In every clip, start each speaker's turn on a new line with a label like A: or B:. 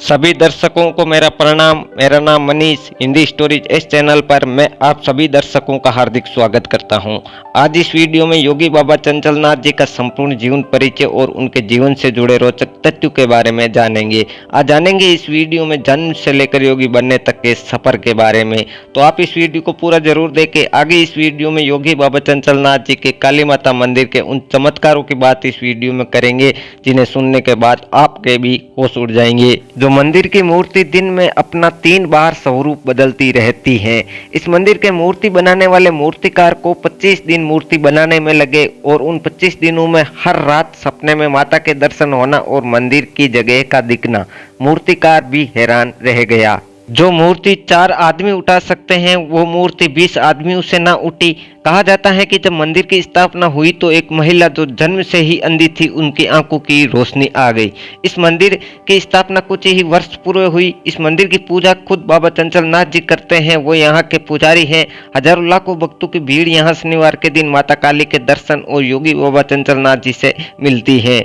A: सभी दर्शकों को मेरा प्रणाम। मेरा नाम मनीष, हिंदी स्टोरीज इस चैनल पर मैं आप सभी दर्शकों का हार्दिक स्वागत करता हूं। आज इस वीडियो में योगी बाबा चंचलनाथ जी का संपूर्ण जीवन परिचय और उनके जीवन से जुड़े रोचक तथ्यों के बारे में जानेंगे। आज जानेंगे इस वीडियो में जन्म से लेकर योगी बनने तक के सफर के बारे में। तो आप इस वीडियो को पूरा जरूर देखें। आगे इस वीडियो में योगी बाबा चंचलनाथ जी के काली माता मंदिर के उन चमत्कारों की बात इस वीडियो में करेंगे जिन्हें सुनने के बाद आपके भी होश उड़ जाएंगे। जो मंदिर की मूर्ति दिन में अपना 3 बार स्वरूप बदलती रहती है। इस मंदिर के मूर्ति बनाने वाले मूर्तिकार को 25 दिन मूर्ति बनाने में लगे और उन 25 दिनों में हर रात सपने में माता के दर्शन होना और मंदिर की जगह का दिखना। मूर्तिकार भी हैरान रह गया। जो मूर्ति 4 आदमी उठा सकते हैं वो मूर्ति 20 आदमियों से ना उठी। कहा जाता है कि जब मंदिर की स्थापना हुई तो एक महिला जो जन्म से ही अंधी थी, उनकी आंखों की रोशनी आ गई। इस मंदिर की स्थापना कुछ ही वर्ष पूर्व हुई। इस मंदिर की पूजा खुद बाबा चंचलनाथ जी करते हैं। वो यहाँ के पुजारी हैं। हजारों लाखों भक्तों की भीड़ यहाँ शनिवार के दिन माता काली के दर्शन और योगी बाबा चंचलनाथ जी से मिलती है।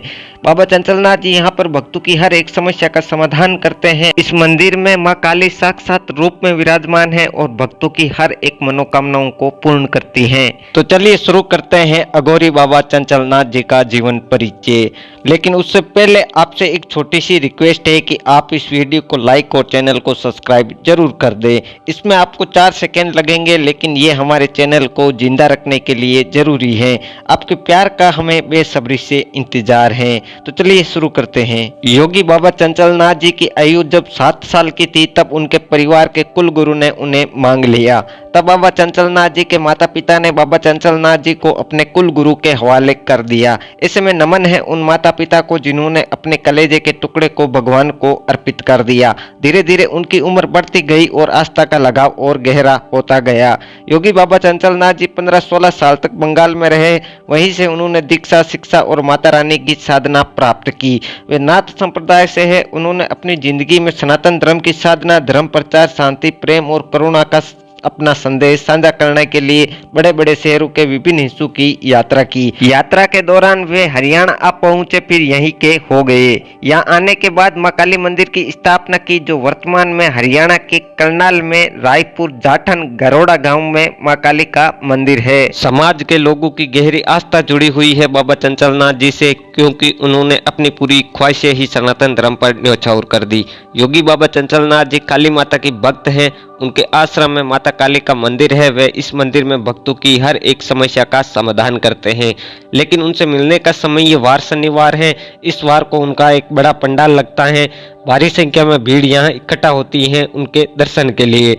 A: बाबा चंचलनाथ जी यहाँ पर भक्तों की हर एक समस्या का समाधान करते हैं। इस मंदिर में माँ काली साक्षात रूप में विराजमान है और भक्तों की हर एक मनोकामनाओं को पूर्ण करती हैं। तो चलिए शुरू करते हैं अघोरी बाबा चंचलनाथ जी का जीवन परिचय। लेकिन उससे पहले आपसे एक छोटी सी रिक्वेस्ट है कि आप इस वीडियो को लाइक और चैनल को सब्सक्राइब जरूर कर दें। इसमें आपको 4 सेकेंड लगेंगे, लेकिन ये हमारे चैनल को जिंदा रखने के लिए जरूरी है। आपके प्यार का हमें बेसब्री से इंतजार है। तो चलिए शुरू करते हैं। योगी बाबा चंचलनाथ जी की आयु जब 7 साल की थी तब उनके परिवार के कुल गुरु ने उन्हें मांग लिया। तब बाबा चंचलनाथ जी के माता पिता ने बाबा चंचलनाथ जी को अपने कुल गुरु के हवाले कर दिया। ऐसे में नमन है उन माता पिता को जिन्होंने अपने कलेजे के टुकड़े को भगवान को अर्पित कर दिया। धीरे धीरे उनकी उम्र बढ़ती गई और आस्था का लगाव और गहरा होता गया। योगी बाबा चंचलनाथ जी 15-16 साल तक बंगाल में रहे। वहीं से उन्होंने दीक्षा, शिक्षा और माता रानी की साधना प्राप्त की। वे नाथ संप्रदाय से है। उन्होंने अपनी जिंदगी में सनातन धर्म की साधना, धर्म प्रचार, शांति, प्रेम और करुणा का अपना संदेश साझा करने के लिए बड़े बड़े शहरों के विभिन्न हिस्सों की यात्रा की। यात्रा के दौरान वे हरियाणा आ पहुंचे, फिर यहीं के हो गए। यहाँ आने के बाद मां काली मंदिर की स्थापना की, जो वर्तमान में हरियाणा के करनाल में रायपुर जाठन गरोड़ा गांव में मां काली का मंदिर है। समाज के लोगों की गहरी आस्था जुड़ी हुई है बाबा चंचलनाथ जी से, क्योंकि उन्होंने अपनी पूरी ख्वाहिशें ही सनातन धर्म पर न्यौछावर कर दी। योगी बाबा चंचलनाथ जी काली माता की भक्त हैं। उनके आश्रम में माता काली का मंदिर है। वे इस मंदिर में भक्तों की हर एक समस्या का समाधान करते हैं। लेकिन उनसे मिलने का समय ये वार शनिवार है। इस वार को उनका एक बड़ा पंडाल लगता है। भारी संख्या में भीड़ यहाँ इकट्ठा होती है उनके दर्शन के लिए।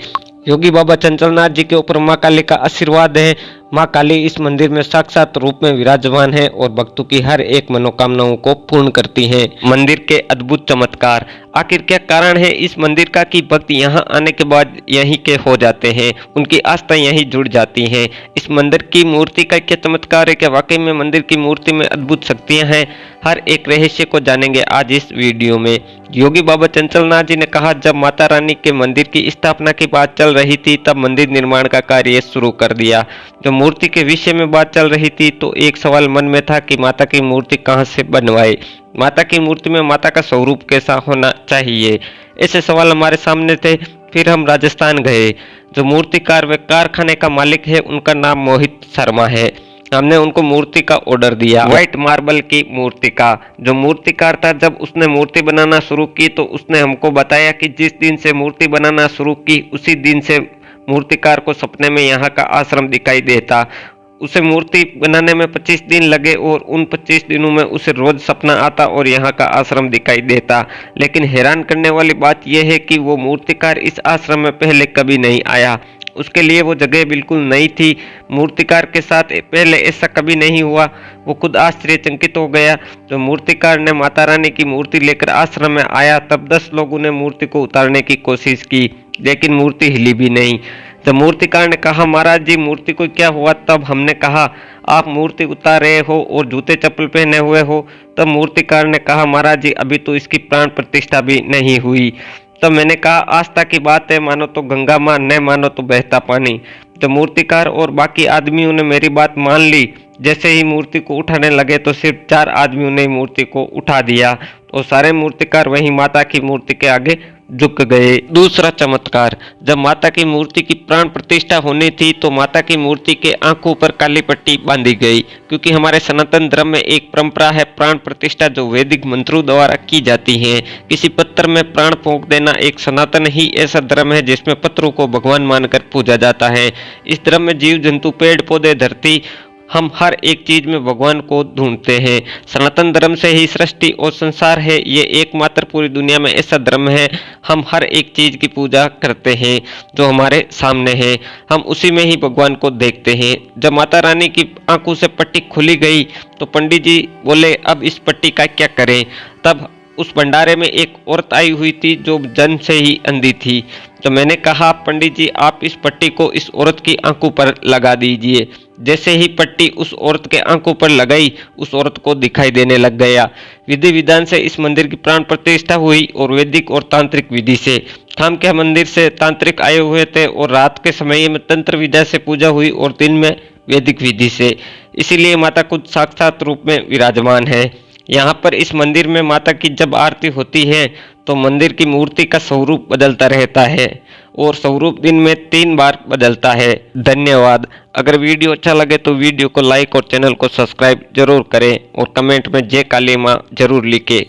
A: योगी बाबा चंचलनाथ जी के ऊपर माँ काली का आशीर्वाद है। माँ काली इस मंदिर में साक्षात रूप में विराजमान है और भक्तों की हर एक मनोकामनाओं को पूर्ण करती हैं। मंदिर के अद्भुत चमत्कार। आखिर क्या कारण है इस मंदिर का कि भक्त यहाँ आने के बाद यहीं के हो जाते हैं, उनकी आस्था यहीं जुड़ जाती है। इस मंदिर की मूर्ति का क्या चमत्कार है? क्या वाकई में मंदिर की मूर्ति में अद्भुत शक्तियाँ हैं? हर एक रहस्य को जानेंगे आज इस वीडियो में। योगी बाबा चंचलनाथ जी ने कहा, जब माता रानी के मंदिर की स्थापना की बात चल रही थी तब मंदिर निर्माण का कार्य शुरू कर दिया। जब मूर्ति के विषय में बात चल रही थी तो एक सवाल मन में था कि माता की मूर्ति कहाँ से बनवाए। माता की मूर्ति में माता का स्वरूप कैसा होना चाहिए, ऐसे सवाल हमारे सामने थे। फिर हम राजस्थान गए। जो मूर्तिकार व कारखाने का मालिक है उनका नाम मोहित शर्मा है। हमने उनको मूर्ति का ऑर्डर दिया, व्हाइट मार्बल की मूर्ति का। जो मूर्तिकार था, जब उसने मूर्ति बनाना शुरू की तो उसने हमको बताया कि जिस दिन से मूर्ति बनाना शुरू की उसी दिन से मूर्तिकार को सपने में यहाँ का आश्रम दिखाई देता। उसे मूर्ति बनाने में 25 दिन लगे और उन 25 दिनों में उसे रोज सपना आता और यहाँ का आश्रम दिखाई देता। लेकिन हैरान करने वाली बात यह है कि वो मूर्तिकार इस आश्रम में पहले कभी नहीं आया। उसके लिए वो जगह बिल्कुल नई थी। मूर्तिकार के साथ पहले ऐसा कभी नहीं हुआ। वो खुद आश्चर्यचकित हो गया। जो मूर्तिकार ने माता रानी की मूर्ति लेकर आश्रम में आया तब 10 लोगों ने मूर्ति को उतारने की कोशिश की, लेकिन मूर्ति हिली भी नहीं। जब मूर्तिकार ने कहा, महाराज जी मूर्ति को क्या हुआ? तब हमने कहा, आप मूर्ति उतार रहे हो और जूते चप्पल पहने हुए हो। तब मूर्तिकार ने कहा, महाराज जी अभी तो इसकी प्राण प्रतिष्ठा भी नहीं हुई। तब मैंने कहा, आस्था की बात है, मानो तो गंगा माँ, न मानो तो बहता पानी। जब मूर्तिकार और बाकी आदमियों ने मेरी बात मान ली, जैसे ही मूर्ति को उठाने लगे तो सिर्फ 4 आदमियों ने मूर्ति को उठा दिया। तो सारे मूर्तिकार वहीं माता की मूर्ति के आगे झुक गए। दूसरा चमत्कार, जब माता की मूर्ति की प्राण प्रतिष्ठा होनी थी तो माता की मूर्ति के आंखों पर काली पट्टी बांधी गई, क्योंकि हमारे सनातन धर्म में एक परंपरा है प्राण प्रतिष्ठा जो वैदिक मंत्रों द्वारा की जाती है। किसी पत्थर में प्राण फूंक देना एक सनातन ही ऐसा धर्म है जिसमें पत्थरों को भगवान मानकर पूजा जाता है। इस धर्म में जीव जंतु, पेड़ पौधे, धरती, हम हर एक चीज में भगवान को ढूंढते हैं। सनातन धर्म से ही सृष्टि और संसार है, ये एकमात्र पूरी दुनिया में ऐसा धर्म है। हम हर एक चीज की पूजा करते हैं जो हमारे सामने है, हम उसी में ही भगवान को देखते हैं। जब माता रानी की आंखों से पट्टी खुली गई तो पंडित जी बोले अब इस पट्टी का क्या करें। तब उस भंडारे में एक औरत आई हुई थी जो जन्म से ही अंधी थी। तो मैंने कहा पंडित जी आप इस पट्टी को इस औरत की आंखों पर लगा दीजिए। जैसे ही पट्टी उस औरत के आंखों पर लगाई उस औरत को दिखाई देने लग गया। विधि विधान से इस मंदिर की प्राण प्रतिष्ठा हुई और वैदिक और तांत्रिक विधि से। थाम के मंदिर से तांत्रिक आए हुए थे और रात के समय में तंत्र विद्या से पूजा हुई और दिन में वैदिक विधि से। इसीलिए माता खुद साक्षात रूप में विराजमान है। यहाँ पर इस मंदिर में माता की जब आरती होती है तो मंदिर की मूर्ति का स्वरूप बदलता रहता है और स्वरूप दिन में 3 बार बदलता है। धन्यवाद। अगर वीडियो अच्छा लगे तो वीडियो को लाइक और चैनल को सब्सक्राइब जरूर करें और कमेंट में जय काली माँ जरूर लिखें।